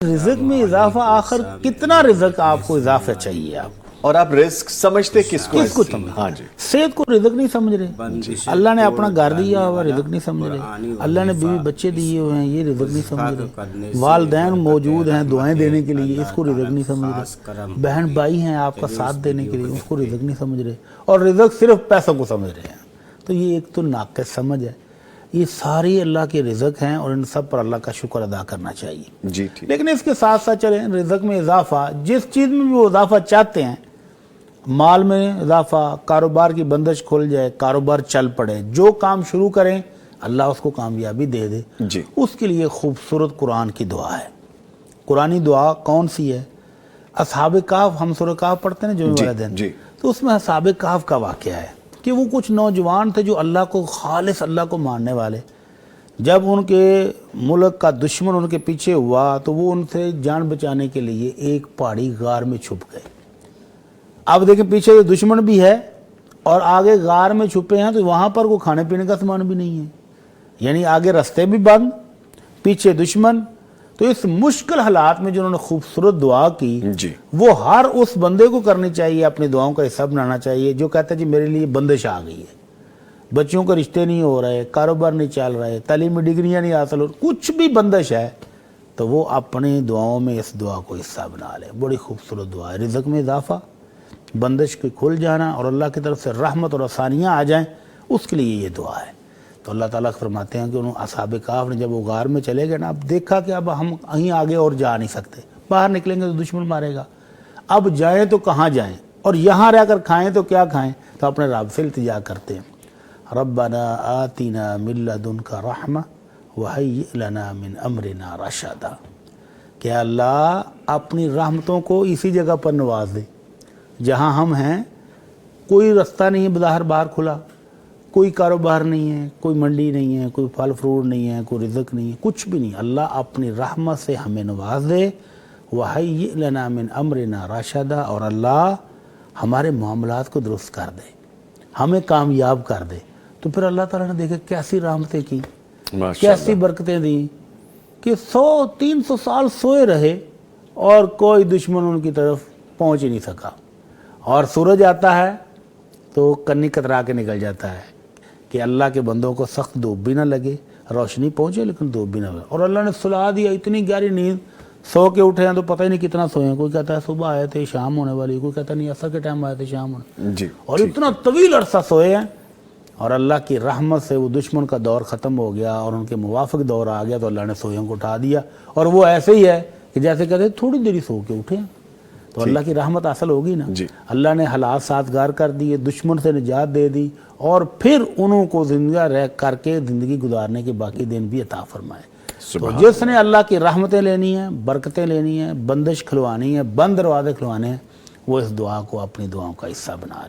رزق میں اضافہ آخر کتنا رزق آپ کو اضافہ چاہیے آپ اور آپ رزق سمجھتے کس کو کس کو ایسی؟ سمجھ ہاں جی صحت کو رزق نہیں سمجھ رہے اللہ نے اپنا گھر دیا ہوا رزق نہیں سمجھ رہے اللہ نے بیوی بچے دیے ہوئے ہیں یہ رزق نہیں سمجھ رہے والدین موجود ہیں دعائیں دینے کے لیے اس کو رزق نہیں سمجھ رہے بہن بھائی ہیں آپ کا ساتھ دینے کے لیے اس کو رزق نہیں سمجھ رہے اور رزق صرف پیسوں کو سمجھ رہے ہیں تو یہ ایک تو ناقص سمجھ ہے یہ ساری اللہ کے رزق ہیں اور ان سب پر اللہ کا شکر ادا کرنا چاہیے جی ٹھیک لیکن اس کے ساتھ ساتھ چلیں رزق میں اضافہ جس چیز میں بھی وہ اضافہ چاہتے ہیں مال میں اضافہ کاروبار کی بندش کھل جائے کاروبار چل پڑے جو کام شروع کریں اللہ اس کو کامیابی دے دے جی اس کے لیے خوبصورت قرآن کی دعا ہے قرآنی دعا کون سی ہے اصحاب کہف ہم سورہ کہف پڑھتے ہیں جمعہ والے دن جی تو اس میں اصحاب کہف کا واقعہ ہے کہ وہ کچھ نوجوان تھے جو اللہ کو خالص اللہ کو ماننے والے جب ان کے ملک کا دشمن ان کے پیچھے ہوا تو وہ ان سے جان بچانے کے لیے ایک پہاڑی غار میں چھپ گئے اب دیکھیں پیچھے دشمن بھی ہے اور آگے غار میں چھپے ہیں تو وہاں پر کوئی کھانے پینے کا سامان بھی نہیں ہے یعنی آگے رستے بھی بند پیچھے دشمن تو اس مشکل حالات میں جنہوں نے خوبصورت دعا کی جی وہ ہر اس بندے کو کرنی چاہیے اپنی دعاؤں کا حصہ بنانا چاہیے جو کہتا ہے جی میرے لیے بندش آ گئی ہے بچوں کے رشتے نہیں ہو رہے کاروبار نہیں چل رہے تعلیمی ڈگریاں نہیں حاصل ہو کچھ بھی بندش ہے تو وہ اپنی دعاؤں میں اس دعا کو حصہ بنا لے بڑی خوبصورت دعا ہے رزق میں اضافہ بندش کے کھل جانا اور اللہ کی طرف سے رحمت اور آسانیاں آ جائیں اس کے لیے یہ دعا ہے تو اللہ تعالیٰ فرماتے ہیں کہ انہوں اصحاب کہف نے جب وہ غار میں چلے گئے نا اب دیکھا کہ اب ہم کہیں آگے اور جا نہیں سکتے باہر نکلیں گے تو دشمن مارے گا اب جائیں تو کہاں جائیں اور یہاں رہ کر کھائیں تو کیا کھائیں تو اپنے رب سے التجا کرتے ہیں ربنا آتنا من لدنک رحمہ وہیئ لنا من امرنا رشدا کہ اللہ اپنی رحمتوں کو اسی جگہ پر نواز دے جہاں ہم ہیں کوئی رستہ نہیں ہے بظاہر باہر کھلا کوئی کاروبار نہیں ہے کوئی منڈی نہیں ہے کوئی پھل فروٹ نہیں ہے کوئی رزق نہیں ہے کچھ بھی نہیں اللہ اپنی رحمت سے ہمیں نواز دے وَحَيِّئْ لَنَا مِنْ أَمْرِنَا رَشَدًا اور اللہ ہمارے معاملات کو درست کر دے ہمیں کامیاب کر دے تو پھر اللہ تعالیٰ نے دیکھا کیسی رحمتیں کی کیسی برکتیں دیں کہ 300 سال سوئے رہے اور کوئی دشمن ان کی طرف پہنچ ہی نہیں سکا اور سورج آتا ہے تو کنی کترا کے نکل جاتا ہے کہ اللہ کے بندوں کو سخت دھوپ بھی نہ لگے روشنی پہنچے لیکن دھوپ بھی نہ لگے اور اللہ نے سلا دیا اتنی گہری نیند سو کے اٹھے ہیں تو پتہ ہی نہیں کتنا سوئے ہیں کوئی کہتا ہے صبح آئے تھے شام ہونے والی کوئی کہتا نہیں عصر کے ٹائم آئے تھے شام ہونے جی اور اتنا طویل عرصہ سوئے ہیں اور اللہ کی رحمت سے وہ دشمن کا دور ختم ہو گیا اور ان کے موافق دور آ گیا تو اللہ نے سوئوں کو اٹھا دیا اور وہ ایسے ہی ہے کہ جیسے کہتے ہیں تھوڑی دیر سو کے اٹھے ہیں تو اللہ کی رحمت حاصل ہوگی نا اللہ نے حالات سازگار کر دیے دشمن سے نجات دے دی اور پھر انہوں کو زندہ رہ کر کے زندگی گزارنے کے باقی دن بھی عطا فرمائے تو جس نے اللہ کی رحمتیں لینی ہیں برکتیں لینی ہیں بندش کھلوانی ہے بند دروازے کھلوانے ہیں وہ اس دعا کو اپنی دعاؤں کا حصہ بنا لے